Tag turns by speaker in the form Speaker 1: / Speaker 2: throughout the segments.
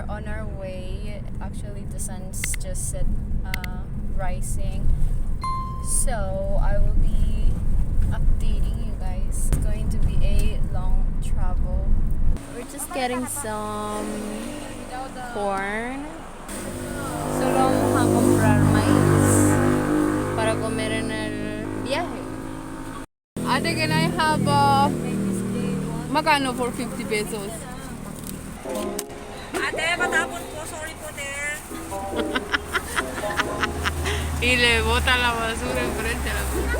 Speaker 1: we're on our way. Actually, the sun's just rising. So I will be updating you guys. It's going to be a long travel. We're just getting some corn. Solo vamos a comprar maíz para comer en el viaje.
Speaker 2: Ate, can I have magkano for 50 pesos?
Speaker 3: Ate, matapon po. Sorry po, te.
Speaker 2: Y le bota la basura enfrente a la basura.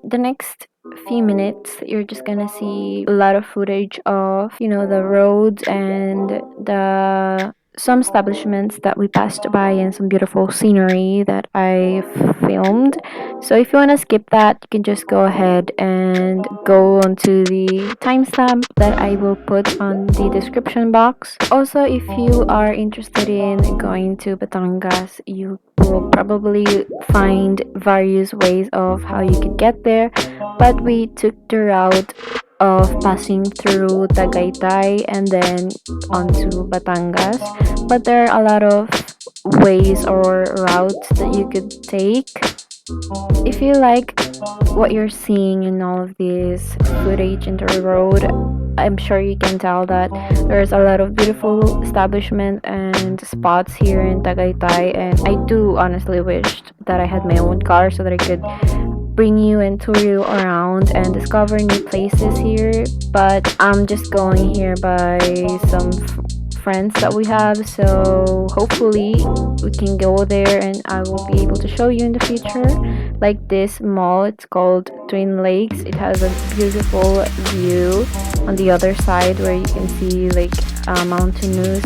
Speaker 1: The next few minutes, you're just gonna see a lot of footage of, the roads and the some establishments that we passed by and some beautiful scenery that I filmed. So if you want to skip that, you can just go ahead and go onto the timestamp that I will put on the description box. Also, if you are interested in going to Batangas, you will probably find various ways of how you could get there, but we took the route of passing through Tagaytay and then onto Batangas. But there are a lot of ways or routes that you could take. If you like what you're seeing in all of this footage in the road, I'm sure you can tell that there's a lot of beautiful establishments and spots here in Tagaytay, and I do honestly wish that I had my own car so that I could bring you and tour you around and discover new places here. But I'm just going here by some friends that we have, so hopefully we can go there and I will be able to show you in the future. Like this mall, it's called Twin Lakes. It has a beautiful view on the other side where you can see like mountainous.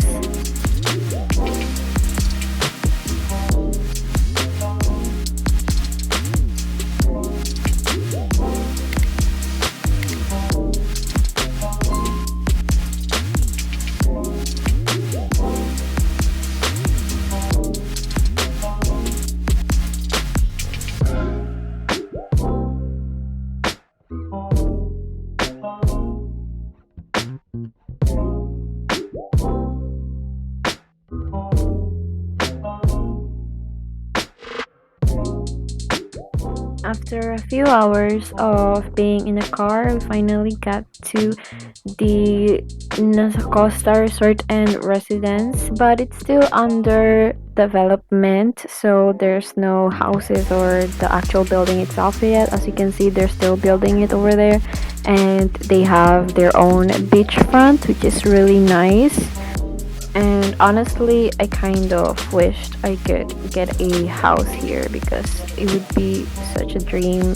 Speaker 1: After a few hours of being in a car, we finally got to the Nasacosta Resort and Residence, but it's still under development, so there's no houses or the actual building itself yet. As you can see, they're still building it over there, and they have their own beachfront, which is really nice. And honestly, I kind of wished I could get a house here because it would be such a dream.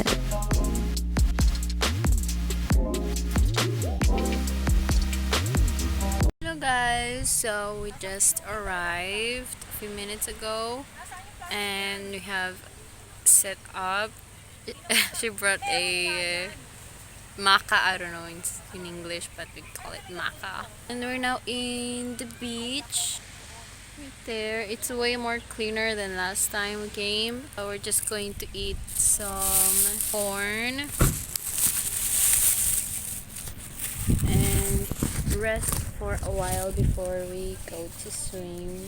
Speaker 1: Hello guys, so we just arrived a few minutes ago and we have set up. She brought a maca, I don't know in English, but we call it maca. And we're now in the beach. Right there. It's way more cleaner than last time we came. So we're just going to eat some corn and rest for a while before we go to swim.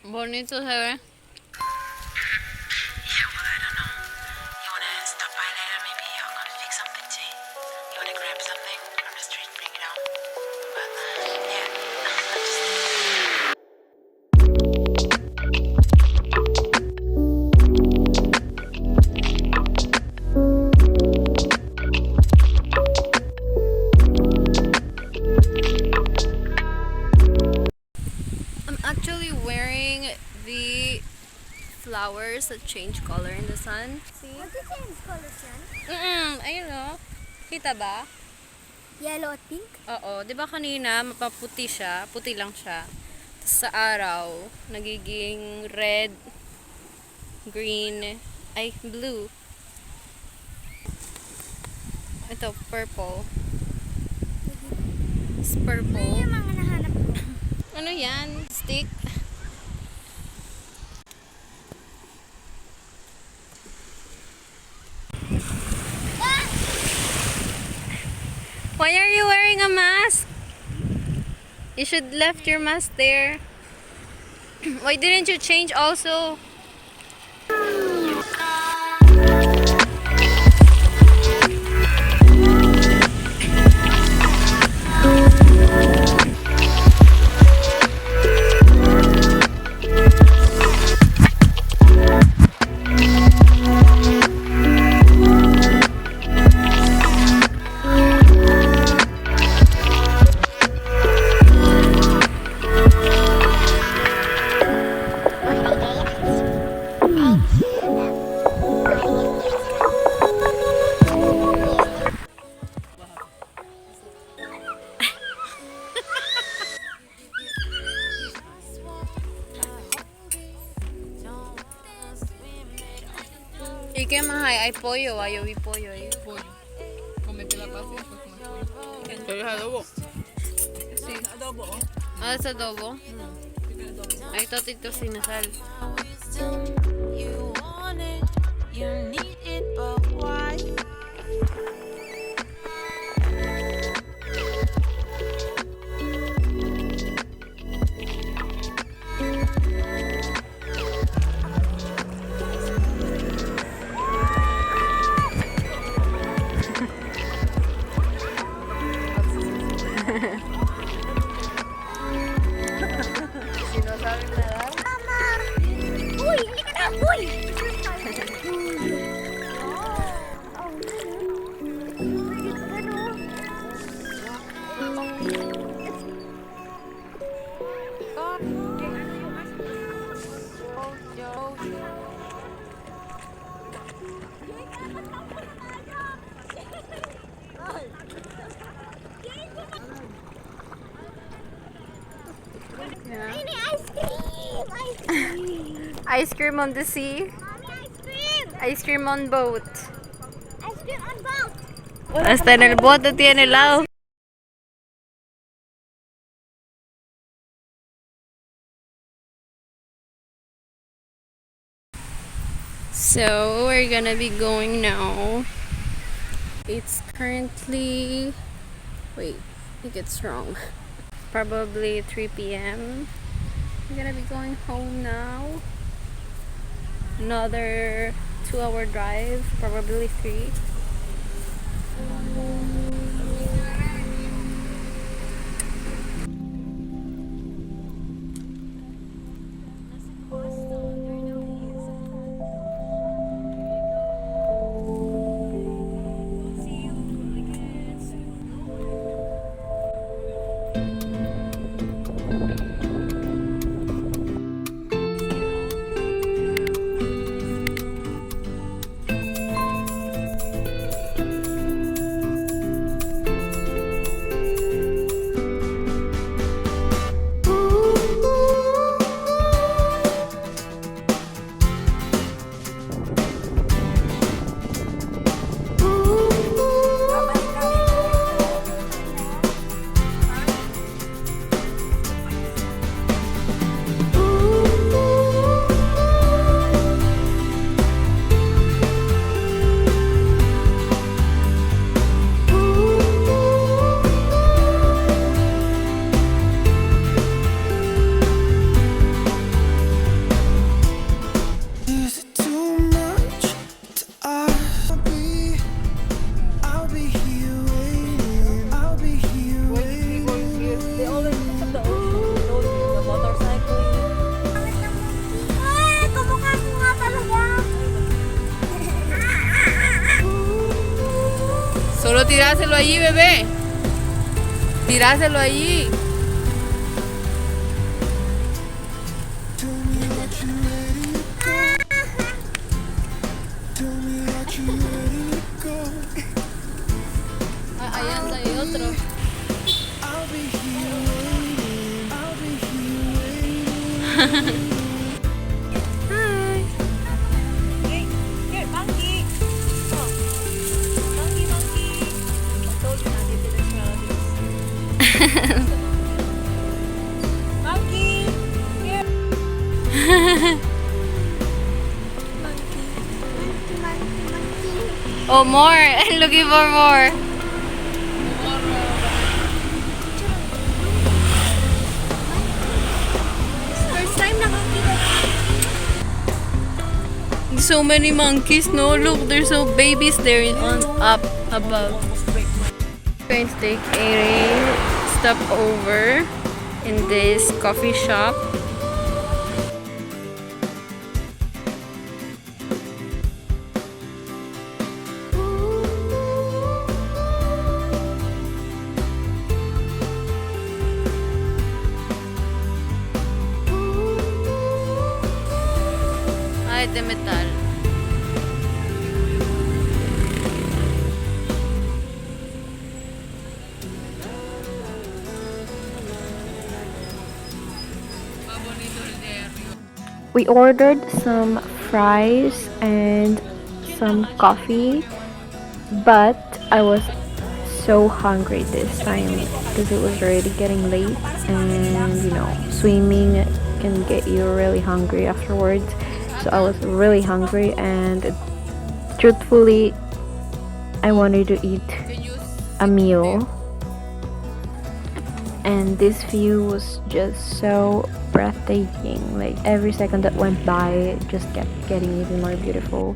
Speaker 1: Bonito se ve. Flowers that change color in the sun. See?
Speaker 4: What did change colors yan?
Speaker 1: Ayun o. Kita ba?
Speaker 4: Yellow at pink?
Speaker 1: Oo. Di ba kanina mapaputi siya? Puti lang siya. Sa araw, nagiging red, green, blue. Ito, purple.
Speaker 5: is purple.
Speaker 4: Yung mga nahanap ko.
Speaker 5: Ano yan? Stick? Why are you wearing a mask? You should left your mask there. Why didn't you change also? ¿Y qué más hay? Hay pollo, yo vi pollo ahí.
Speaker 2: Pollo. Comete la pasta y después comes pollo. ¿Pero es adobo?
Speaker 5: Sí.
Speaker 3: Adobo.
Speaker 5: Ah, es adobo. Hay totito sin sal. Si no saben nadar.
Speaker 4: Uy! Halika na! Uy!
Speaker 5: Yeah.
Speaker 4: Ini ice cream! Ice cream!
Speaker 5: Ice cream on the sea.
Speaker 4: Mommy, ice cream!
Speaker 5: Ice cream on boat.
Speaker 4: Ice cream on boat!
Speaker 5: Hasta en el bote tiene helado. So we're gonna be going now. It's currently, wait, I think it's wrong. Probably 3 p.m. We're gonna be going home now. Another 2-hour drive, probably 3.
Speaker 2: Solo tiráselo allí, bebé. Tiráselo allí.
Speaker 5: Ayala y otro.
Speaker 3: Here, monkey. Oh. Monkey. I told you not to do this relatives.
Speaker 5: Oh, more! Looking for more.
Speaker 3: First time nakakita.
Speaker 5: So many monkeys, no? Look, there's so babies there on up above. Going to take a stopover in this coffee shop. Ay, de metal.
Speaker 1: We ordered some fries and some coffee, but I was so hungry this time because it was already getting late, and you know, swimming can get you really hungry afterwards. So I was really hungry, and truthfully, I wanted to eat a meal. And this view was just so breathtaking. Like every second that went by, it just kept getting even more beautiful.